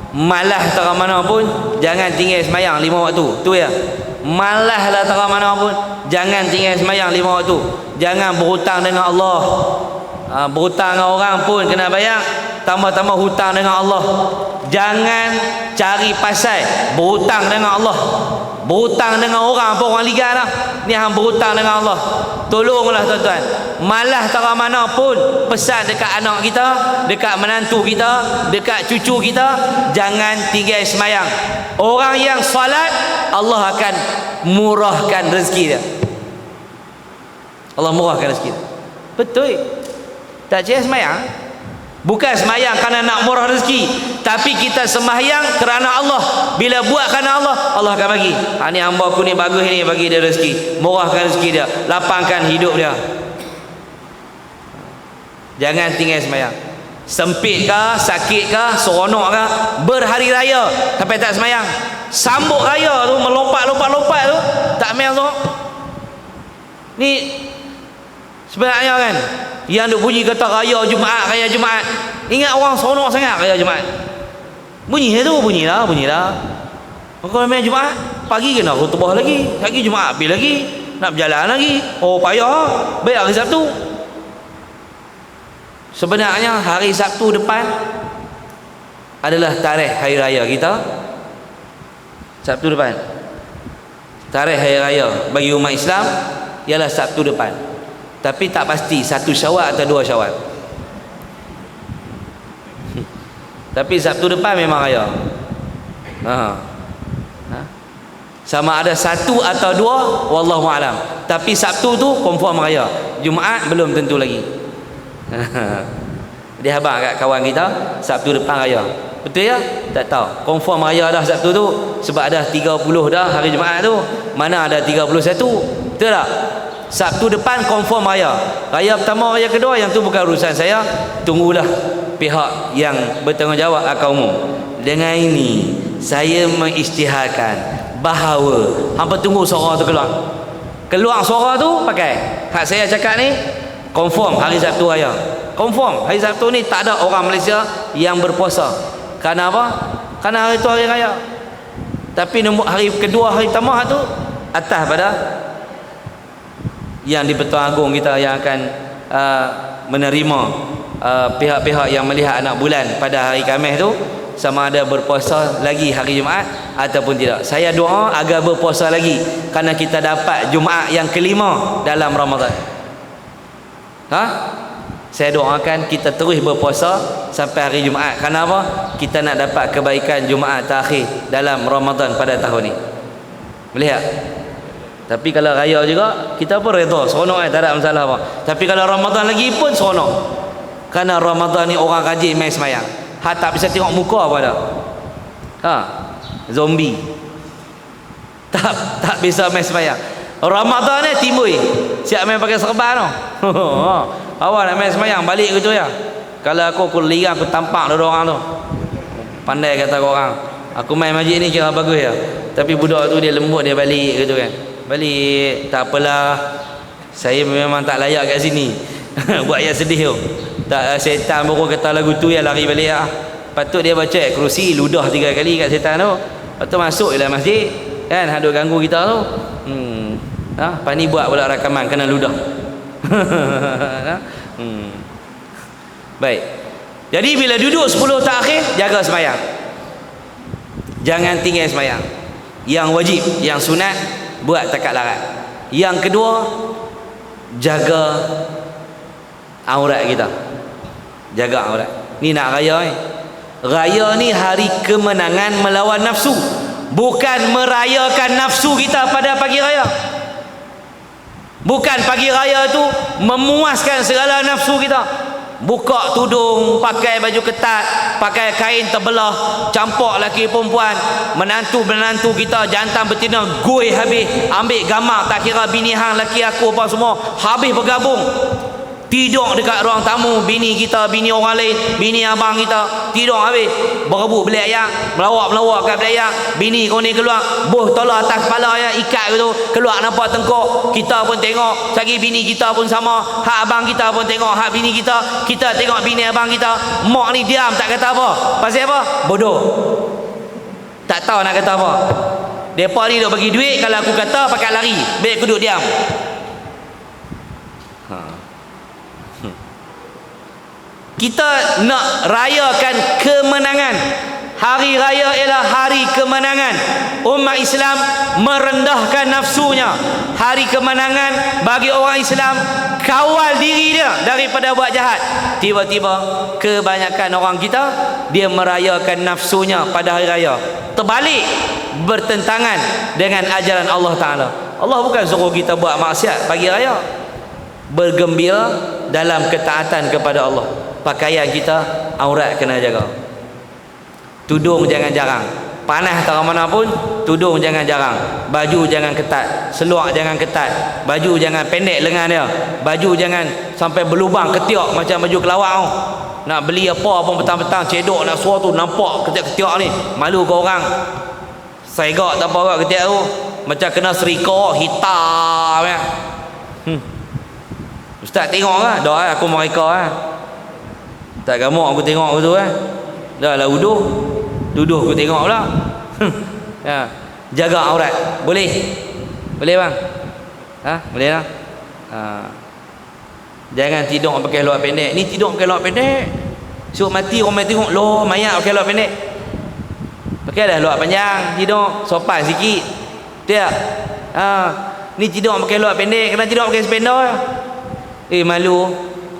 malas tak mana pun jangan tinggal semayang 5 waktu. Tu ya. Malas lah tak mana pun jangan tinggal semayang 5 waktu. Jangan berhutang dengan Allah. Berhutang dengan orang pun kena bayar, tambah-tambah hutang dengan Allah. Jangan cari pasal berhutang dengan Allah. Berhutang dengan orang pun orang ligar dah. Ni hang berhutang dengan Allah. Tolonglah tuan-tuan. Malas tak mana pun pesan dekat anak kita, dekat menantu kita, dekat cucu kita, jangan tinggal semayang. Orang yang salat, Allah akan murahkan rezeki dia. Allah murahkan rezeki dia. Betul. Tak cari semayang, bukan semayang kerana nak murah rezeki, tapi kita sembahyang kerana Allah. Bila buat kerana Allah, Allah akan bagi. Ni hamba aku ni bagus ni, bagi dia rezeki, murahkan rezeki dia, lapangkan hidup dia. Jangan tinggal semayang. Sempit kah, sakit kah, seronok kah, berhari raya sampai tak semayang. Sambut raya tu, melompat-lompat tu, tak main tu. Ni sebenarnya kan, yang duk bunyi kata raya Jumaat, ingat orang seronok sangat raya Jumaat. Bunyi lah. Kalau main Jumaat, pagi kena khutbah lagi, Jumaat habis lagi, nak berjalan lagi. Oh payah. Baik hari Sabtu. Sebenarnya hari Sabtu depan adalah tarikh hari raya kita. Sabtu depan, tarikh hari raya bagi umat Islam ialah Sabtu depan. Tapi tak pasti 1 Syawal atau 2 Syawal. Tapi Sabtu depan memang raya. Sama ada 1 atau 2, wallahu alam. Tapi Sabtu tu confirm raya. Jumaat belum tentu lagi. Dia habaq kat kawan kita, Sabtu depan raya. Betul ya? Tak tahu. Confirm raya dah Sabtu tu, sebab dah 30 dah hari Jumaat tu. Mana ada 31? Betul tak? Sabtu depan confirm raya. Raya pertama, raya kedua, yang tu bukan urusan saya. Tunggulah pihak yang bertanggungjawab akan umum. Dengan ini saya mengisytiharkan bahawa hampa tunggu suara tu keluar suara tu pakai. Hak saya cakap ni confirm hari Sabtu raya. Confirm hari Sabtu ni tak ada orang Malaysia yang berpuasa. Kerana apa? Kerana hari tu hari raya. Tapi hari kedua, hari pertama tu atas pada yang di Pertuan Agong kita yang akan menerima pihak-pihak yang melihat anak bulan pada hari Khamis tu, sama ada berpuasa lagi hari Jumaat ataupun tidak. Saya doa agar berpuasa lagi kerana kita dapat Jumaat yang kelima dalam Ramadan. Saya doakan kita terus berpuasa sampai hari Jumaat. Kerana apa? Kita nak dapat kebaikan Jumaat terakhir dalam Ramadan pada tahun ni. Boleh tak? Tapi kalau raya juga kita pun redha, seronok tak ada masalah apa. Tapi kalau Ramadan lagi pun seronok. Kerana Ramadan ni orang rajin main sembahyang. Tak bisa tengok muka apa dah. Zombie. Tak bisa main sembahyang. Ramadan ni timbul. Siap main pakai serban tu. Awak nak main sembahyang balik gitu ya. Kalau aku liang aku tampak ada orang tu. Pandai kata orang. Aku main masjid ni kira bagus ya. Tapi budak tu dia lembut dia balik gitu kan. Balik, tak apalah, saya memang tak layak kat sini. Buat yang sedih tu. Tak, setan baru kata lagu tu yang lari balik lah. Patut dia baca kerusi ludah 3 kali kat setan tu. Lepas tu masuk dalam masjid kan, hadut ganggu kita tu. Lepas ni buat pula rakaman kena ludah. Baik. Jadi bila duduk 10 terakhir, jaga sembahyang. Jangan tinggal sembahyang. Yang wajib, yang sunat buat takat larat. Yang kedua, jaga aurat kita. Jaga aurat. Ni nak raya ni. Raya ni hari kemenangan melawan nafsu. Bukan merayakan nafsu kita pada pagi raya. Bukan pagi raya tu memuaskan segala nafsu kita. Buka tudung, pakai baju ketat, pakai kain terbelah, campur lelaki perempuan, menantu kita jantan betina goi habis, ambil gambar tak kira bini hang lelaki aku apa semua, habis bergabung. Tidur dekat ruang tamu bini kita, bini orang lain, bini abang kita, tidur habis, berebut beli ayam, melawak kat beli ayam, bini kau ni keluar, boh tolak atas kepala ya, ikat gitu, keluar nampak tengkok, kita pun tengok, lagi bini kita pun sama, hak abang kita pun tengok, hak bini kita tengok bini abang kita, mak ni diam tak kata apa, pasal apa? Bodoh. Tak tahu nak kata apa. Depa ni duk bagi duit, kalau aku kata pakai lari, baik aku duduk diam. Kita nak rayakan kemenangan. Hari raya ialah hari kemenangan. Umat Islam merendahkan nafsunya. Hari kemenangan bagi orang Islam kawal diri dia daripada buat jahat. Tiba-tiba kebanyakan orang kita dia merayakan nafsunya pada hari raya. Terbalik, bertentangan dengan ajaran Allah Ta'ala. Allah bukan suruh kita buat maksiat pagi raya. Bergembira dalam ketaatan kepada Allah. Pakaian kita, aurat kena jaga. Tudung jangan jarang. Panas tak mana pun, tudung jangan jarang. Baju jangan ketat, seluar jangan ketat. Baju jangan pendek lengan dia. Baju jangan sampai berlubang ketiak macam baju kelawak tu. Nak beli apa pun petang-petang cedok nak suar tu nampak ketiak-ketiak ni. Malu ke orang. Segak tak apa kat ketiak tu. Macam kena serika hitam ya. Ustaz tengok lah. Dah aku mereka lah. Tak gamak aku tengok tu kan. Dah lah uduh. Duduh aku tengok pula. Ya. Jaga aurat. Boleh? Boleh bang? Boleh lah. Jangan tidur pakai luar pendek. Ni tidur pakai luar pendek. Suruh mati orang main tengok. Loh mayat pakai luar pendek. Pakai dah luar panjang. Tidur sopan sikit. Betul tak? Ni tidur pakai luar pendek. Kena tidur pakai sependor. Malu.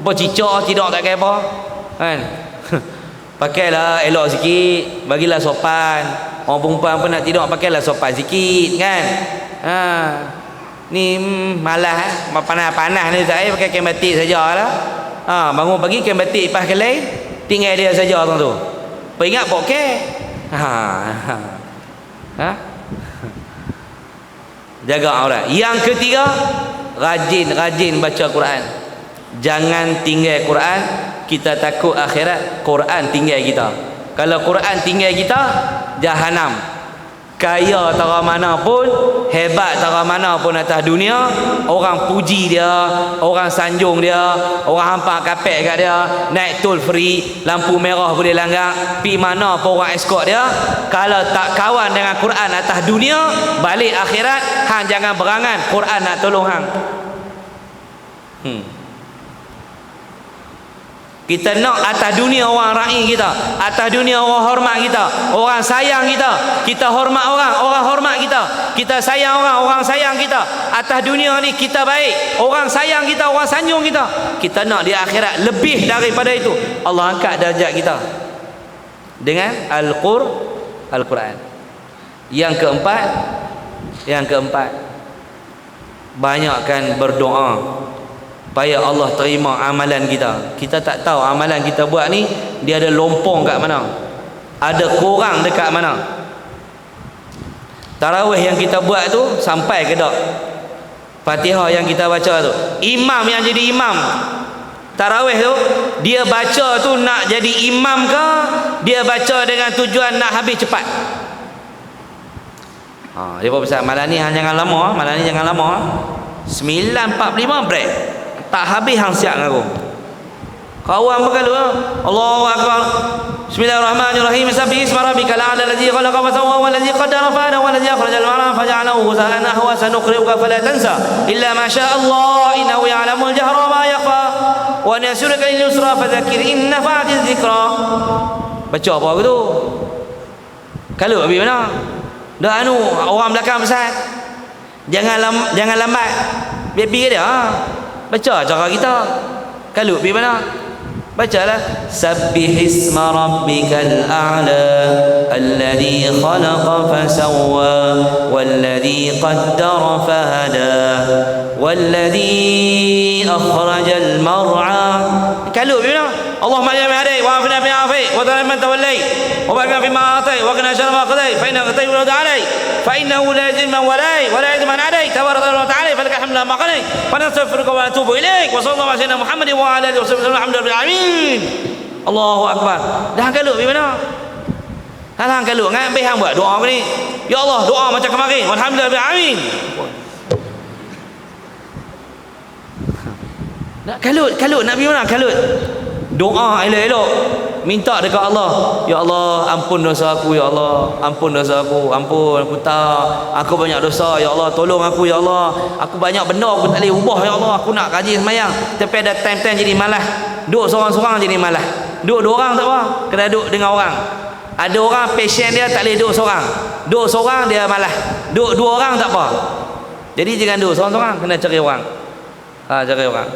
Apa cicak tidur tak kaya apa. Kan? Pakailah elok sikit, bagilah sopan. Orang perempuan pun nak tidur pakailah sopan sikit kan. Ni malas panas-panas ni saya pakai kain batik sajalah. Bangun pagi kain batik pas kelai, tinggal dia saja orang tu. Peringat pakai. Jaga aurat. Yang ketiga, rajin baca Quran. Jangan tinggal Quran. Kita takut akhirat Quran tinggal kita. Kalau Quran tinggal kita, jahanam. Kaya tara mana pun, hebat tara mana pun atas dunia, orang puji dia, orang sanjung dia, orang hampak kapek kat dia, naik tol free, lampu merah boleh langgar, pi mana pun orang escort dia. Kalau tak kawan dengan Quran atas dunia, balik akhirat hang jangan berangan, Quran nak tolong hang. Kita nak atas dunia orang raih kita, atas dunia orang hormat kita, orang sayang kita, kita hormat orang, orang hormat kita, kita sayang orang, orang sayang kita. Atas dunia ni kita baik, orang sayang kita, orang sanjung kita. Kita nak di akhirat lebih daripada itu. Allah angkat darjat kita dengan Al-Quran. Yang keempat, banyakkan berdoa supaya Allah terima amalan kita. Kita tak tahu amalan kita buat ni dia ada lompong kat mana, ada kurang dekat mana. Tarawih yang kita buat tu sampai ke tak? Fatihah yang kita baca tu, imam yang jadi imam tarawih tu, dia baca tu nak jadi imam ke dia baca dengan tujuan nak habis cepat? Dia pun pesan malam ni jangan lama, malam ni jangan lama. 9.45 break. Tak habis hang siap dengan aku. Kawan bergalu, Allahu akbar. Bismillahirrahmanirrahim. Sabbihi isma rabbikal a'la alladhi khalaqa fa sawwa walladhi qaddara fa hada walladhi akhrajal mar'a faja'alahu ghusaan ahwa sanuqri'uka fala tansa illa ma syaa Allah innahu ya'lamul jahra wa ma yakhfa wa nasiruka lil yusra fadhakkir in nafa'atiz dhikra. Baca apa tu? Kalau habis mana? Dah orang belakang pesan. Jangan lambat. Biar pergi dia. Baca cara kita. Kalau pergi mana? Bacalah. Sabbih isma rabbikal a'la alladhi khalaqa fasawwa walladhi qaddara fahada walladhi akhrajal mar'a. Kalau pergi mana? Allahumma jami hadai wa afina fi afi wa dhalim man tawallai wa barik fi ma atai wa qina syarra ma qadai fa inna qadai wa alai fa innahu la yajzi man walai wa la yajzi man adai tabaraka wa ta'ala falaka hamdu ma qadai fa nastaghfiruka wa natubu ilaik wa sallallahu alaihi wa sallam Muhammadin wa ala alihi wa sahbihi alhamdulillahi alamin. Allahu akbar. Dah kalau pergi mana? Halang kalau ngan ambil hang buat doa ni. Ya Allah, doa macam kemarin. Alhamdulillahi alamin. Nak kalau nak pergi mana? Kalau doa elok-elok, minta dekat Allah, ya Allah ampun dosa aku, ya Allah ampun dosa aku, ampun aku tahu aku banyak dosa, ya Allah tolong aku, ya Allah aku banyak benda aku tak boleh ubah, ya Allah aku nak kaji semayang tapi ada time-time jadi malas, duduk seorang-seorang jadi malas, duduk dua orang tak apa, kena duduk dengan orang. Ada orang passion dia tak boleh duduk seorang dia malas, duduk dua orang tak apa, jadi jangan duduk seorang-seorang, kena cari orang. Cari orang.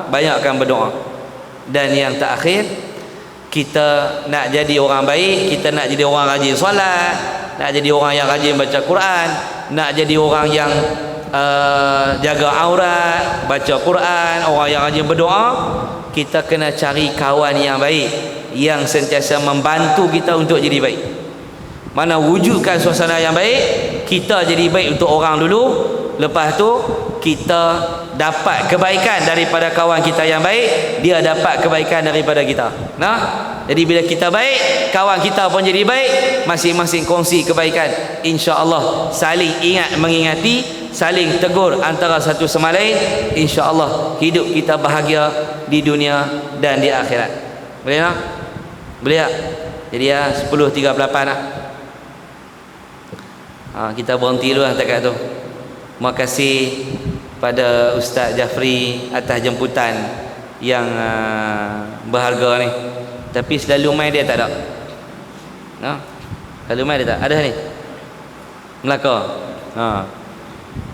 Banyakkan berdoa. Dan yang terakhir, kita nak jadi orang baik, kita nak jadi orang rajin solat, nak jadi orang yang rajin baca Quran, nak jadi orang yang jaga aurat, baca Quran, orang yang rajin berdoa. Kita kena cari kawan yang baik, yang sentiasa membantu kita untuk jadi baik. Mana wujudkan suasana yang baik, kita jadi baik untuk orang dulu, lepas tu kita dapat kebaikan daripada kawan kita yang baik, dia dapat kebaikan daripada kita. Nah, jadi bila kita baik, kawan kita pun jadi baik, masing-masing kongsi kebaikan. Insya-Allah saling ingat mengingati, saling tegur antara satu sama lain. Insya-Allah hidup kita bahagia di dunia dan di akhirat. Boleh tak? Boleh tak? Jadi 10.38 lah. Kita berhenti dulu lah dekat tu. Terima kasih pada Ustaz Jafri atas jemputan yang berharga ni. Tapi selalu mai dia tak ada. Selalu mai dia tak ada ni. Melaka.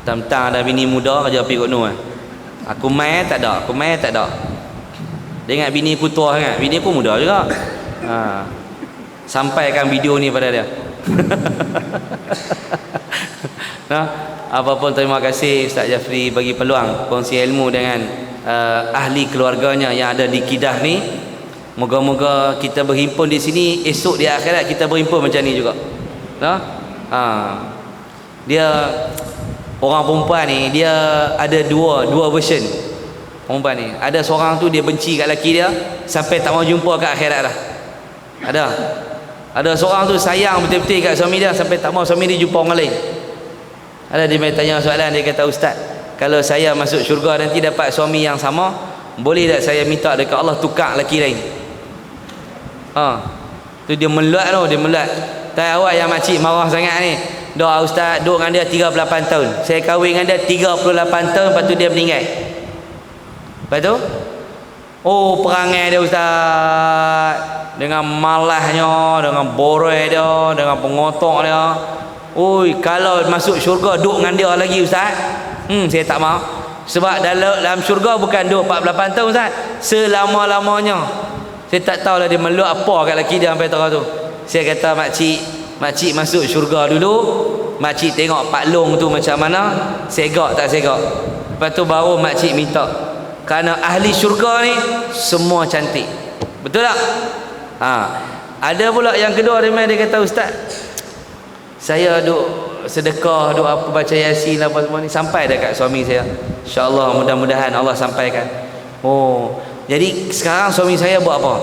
Tentang ada bini muda kerja pergi kat nu. Aku mai tak ada, aku mai tak ada. Dia ingat bini aku tua sangat. Bini aku muda juga. Sampaikan video ni pada dia. Apapun terima kasih Ustaz Jafri bagi peluang kongsi ilmu dengan ahli keluarganya yang ada di Kedah ni. Moga-moga kita berhimpun di sini, esok di akhirat kita berhimpun macam ni juga. Dia orang perempuan ni, dia ada dua version. Perempuan ni, ada seorang tu dia benci kat lelaki dia sampai tak mau jumpa kat akhirat dah. Ada seorang tu sayang betul-betul kat suami dia sampai tak mau suami dia jumpa orang lain. Ada dia tanya soalan, dia kata, Ustaz, kalau saya masuk syurga nanti dapat suami yang sama, boleh tak saya minta dekat Allah tukar lelaki lain? Tu dia melat tu, dia melat. Tak awak yang makcik marah sangat ni. Dah Ustaz duduk dengan dia 38 tahun. Saya kahwin dengan dia 38 tahun, lepas tu dia meninggal. Lepas tu Oh, perangai dia ustaz, dengan malahnya, dengan boroi dia, dengan pengotok dia. Oi, kalau masuk syurga duduk dengan dia lagi ustaz, saya tak mau. Sebab dalam syurga bukan duduk 48 tahun ustaz, selama-lamanya. Saya tak tahulah dia meluk apa kat laki dia sampai tu. Saya kata makcik masuk syurga dulu, makcik tengok Pak Long tu macam mana, segak tak segak. Lepas tu baru makcik minta. Kerana ahli syurga ni semua cantik. Betul tak? Ada pula yang kedua dia kata, ustaz, saya duk sedekah, duk apa, baca Yasin apa semua ni sampai dekat suami saya. InsyaAllah, mudah-mudahan Allah sampaikan. Oh, jadi sekarang suami saya buat apa?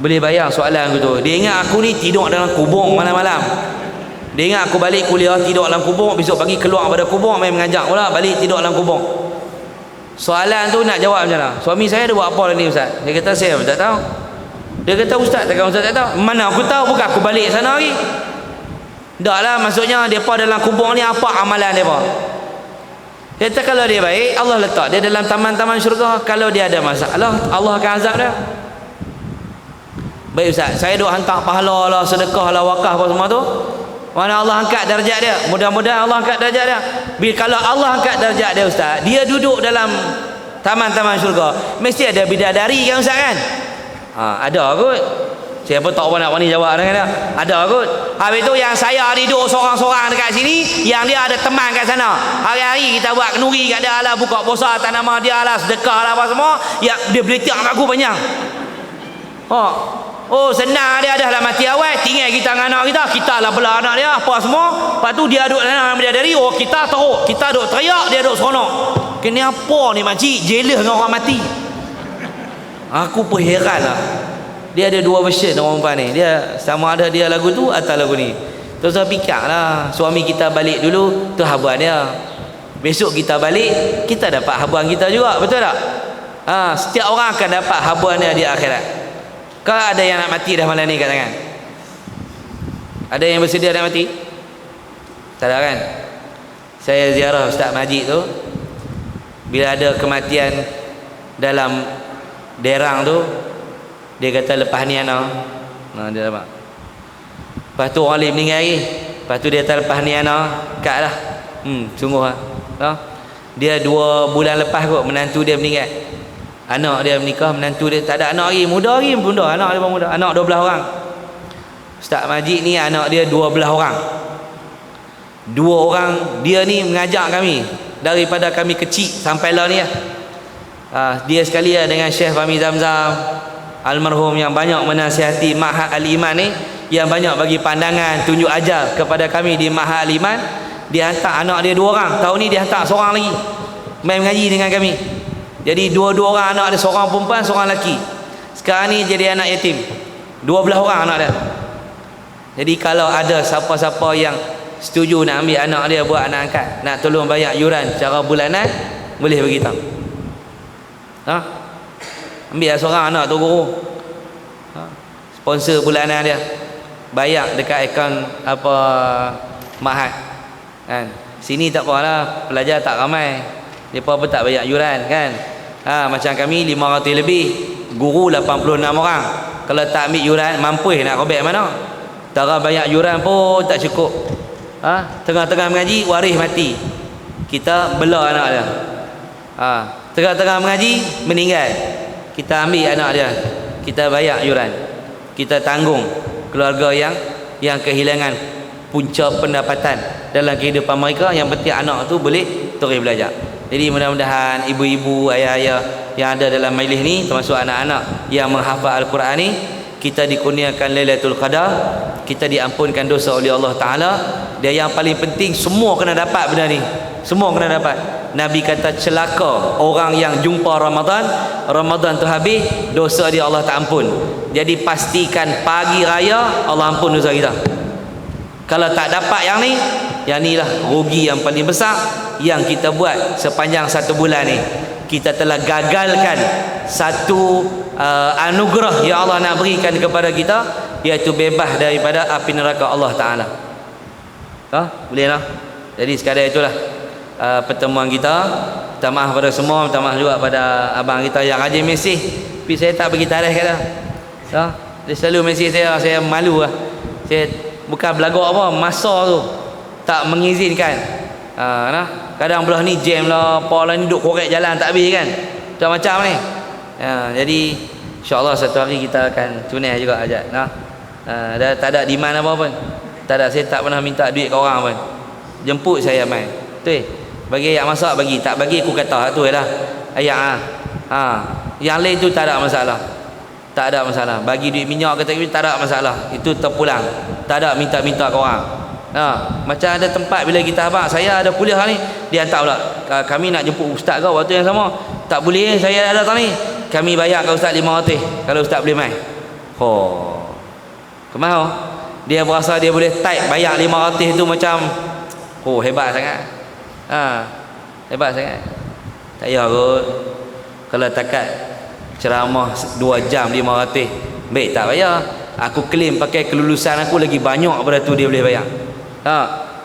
Boleh bayang soalan aku tu. Dia ingat aku ni tidur dalam kubur malam-malam. Dia ingat aku balik kuliah tidur dalam kubur, besok pagi keluar pada kubur main mengajak pula balik tidur dalam kubur. Soalan tu nak jawab macam mana? Suami saya ada buat apa ni ustaz? Dia kata saya pun tak tahu. Dia kata ustaz, takkan ustaz tak tahu? Mana aku tahu, bukan aku balik sana lagi. Tak lah, maksudnya depa dalam kubur ni apa amalan depa? Dia kata kalau dia baik, Allah letak dia dalam taman-taman syurga. Kalau dia ada masalah, Allah akan azab dia. Baik ustaz, saya duk hantar pahala lah, sedekah lah, wakaf apa semua tu. Mana Allah angkat darjat dia. Mudah-mudahan Allah angkat darjat dia. Bila kalau Allah angkat darjat dia ustaz, dia duduk dalam taman-taman syurga, mesti ada bidadari kan ustaz kan? Ada kot. Saya pun tak apa nak wani jawab dengan dia. Ada kot. Habis tu yang saya duduk seorang-seorang dekat sini, yang dia ada teman kat sana. Hari-hari kita buat kenduri kat dia lah, buka puasa atas nama dia lah, sedekah lah apa semua. Ya, dia beletak kat aku panjang. Oh, senang dia dah lah mati awal, tinggal kita dengan anak kita lah bela anak dia apa semua. Lepas tu dia duduk dalam bidadari, kita teruk, kita duduk teriak, dia duduk seronok. Kena apa ni makcik, jealous dengan orang mati. Aku pun heran lah. Dia ada dua version orang perempuan ni. Dia sama ada dia lagu tu atau lagu ni. Terus saya fikir lah, suami kita balik dulu tu habuan dia, besok kita balik kita dapat habuan kita juga, betul tak? Setiap orang akan dapat habuan dia di akhirat. Kalau ada yang nak mati dah malam ni kat tangan? Ada yang bersedia nak mati? Tak ada kan? Saya ziarah Ustaz Majid tu, bila ada kematian dalam derang tu, dia kata lepas ni anak. Dia dapat. Lepas tu orang lain meninggal lagi. Lepas tu dia kata lepas ni anak, kat lah. Sungguh lah. Dia 2 bulan lepas kot menantu dia meninggal. Anak dia menikah, menantu dia tak ada anak lagi, muda lagi, muda, anak dia pun muda, anak 12 orang. Ustaz Majid ni anak dia 12 orang. 2 orang dia ni mengajak kami daripada kami kecil sampai lah ni lah. Dia sekali lah dengan Syekh Fahmi Zamzam almarhum yang banyak menasihati Ma'had Al-Iman ni, yang banyak bagi pandangan, tunjuk ajar kepada kami di Ma'had Al-Iman. Dia hantar anak dia 2 orang, tahun ni dia hantar seorang lagi main mengaji dengan kami. Jadi 2 orang anak dia, seorang perempuan, seorang lelaki. Sekarang ni jadi anak yatim 12 orang anak dia. Jadi kalau ada siapa-siapa yang setuju nak ambil anak dia buat anak angkat, nak tolong bayar yuran secara bulanan, boleh beritahu. Ambil seorang anak tu guru, sponsor bulanan dia, bayar dekat akaun apa Ma'had kan. Sini tak apalah, pelajar tak ramai, depa pun tak bayar yuran kan. Macam kami 500 lebih, guru 86 orang. Kalau tak ambil yuran, mampu nak robek mana? Tara bayar yuran pun tak cukup. Tengah-tengah mengaji waris mati, kita bela anak dia. Tengah-tengah mengaji meninggal, kita ambil anak dia, kita bayar yuran, kita tanggung keluarga yang kehilangan punca pendapatan dalam kehidupan mereka. Yang penting anak tu boleh terus belajar. Jadi mudah-mudahan ibu-ibu, ayah-ayah yang ada dalam majlis ni, termasuk anak-anak yang menghafal Al-Quran ni, kita dikurniakan Lailatul Qadar, kita diampunkan dosa oleh Allah Ta'ala. Dia yang paling penting, semua kena dapat benda ni, semua kena dapat. Nabi kata celaka orang yang jumpa Ramadan tu habis, dosa dia Allah tak ampun. Jadi pastikan pagi raya Allah ampun dosa kita. Kalau tak dapat yang ni lah rugi yang paling besar yang kita buat sepanjang 1 bulan ni. Kita telah gagalkan satu anugerah yang Allah nak berikan kepada kita, iaitu bebas daripada api neraka Allah Ta'ala. Boleh lah. Jadi sekadar itulah. pertemuan kita. Minta maaf pada semua, minta maaf juga pada abang kita yang rajin mesej, tapi saya tak bagi tarikh kata. So, dia selalu mesej saya malu lah. Saya bukan belagak apa, masa tu tak mengizinkan. Kadang belah ni jam lah, apa lah ni duk korek jalan tak habis kan. Macam-macam ni. Jadi insya-Allah satu hari kita akan tunai juga hajat. Tak ada demand apa pun. Tak ada, saya tak pernah minta duit ke orang pun. Jemput saya mai. Betul. Bagi ayak masak bagi, tak bagi aku kata tu lah. Ayak yang lain tu tak ada masalah. Tak ada masalah. Bagi duit minyak kata tak ada masalah. Itu terpulang. Tak ada minta-minta ke orang. Macam ada tempat bila kita abang saya ada kuliah ni, dia hantar pula kami nak jemput ustaz kau waktu yang sama. Tak boleh, saya ada datang ni. Kami bayar ke ustaz 500 kalau ustaz boleh mai. Kemau? Dia berasa dia boleh type bayar 500 tu macam hebat sangat. Hebat sangat. Tak payah kot. Kalau takat ceramah 2 jam 500, baik tak payah. Aku claim pakai kelulusan aku lagi banyak daripada tu dia boleh bayar.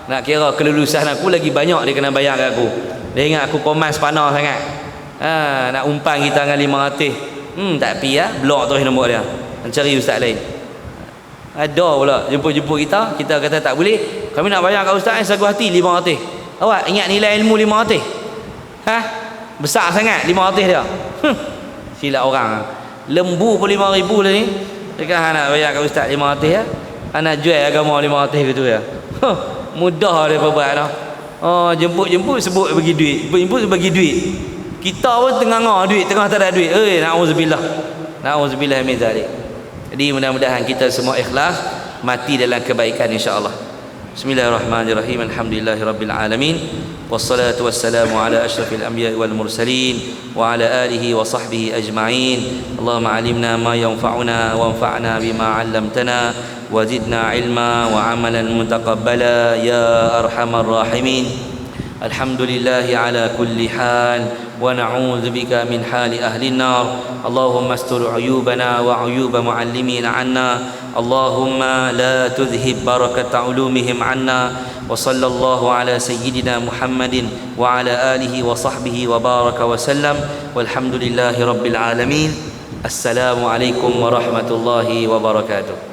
Nak kira kelulusan aku lagi banyak dia kena bayar kat aku. Dia ingat aku komas panah sangat. Nak umpan kita dengan 500. Tak pi blok terus nombor dia. Mencari ustaz lain. Ada pula jemput-jemput kita kata tak boleh. Kami nak bayar kat ustaz sagu hati 500. Awak ingat nilai ilmu 500? Besar sangat 500 dia. Silap orang. Lembu pun 5,000 lah ni. Dekat nak bayar kat ustaz 500 ya. Nak jual agama 500 gitu ya. Mudah dia buat dah. Jemput-jemput sebut bagi duit. Jemput bagi duit. Kita pun tengah duit, tengah tak ada duit. Nauzubillah. Nauzubillah min zalik. Jadi mudah-mudahan kita semua ikhlas, mati dalam kebaikan insya-Allah. Bismillahirrahmanirrahim. Alhamdulillahirabbil alamin. Wassalatu wassalamu ala asyrafil anbiya'i wal mursalin wa ala alihi wa sahbihi ajma'in. Allahumma 'allimna ma yanfa'una wanfa'na bima 'allamtana wa zidna 'ilma wa 'amalan mutaqabbala ya arhamar rahimin. Alhamdulillahi ala kulli hal wa na'udzu bika min hali ahli an-nar. Allahumma astur 'uyubana wa 'uyuba mu'allimina 'anna. Allahumma la tudhhib barakata 'ulumihim 'anna. Wa sallallahu ala sayyidina Muhammadin wa ala alihi wa sahbihi wa baraka wa sallam. Walhamdulillahi rabbil alamin. Assalamu alaikum warahmatullahi wabarakatuh.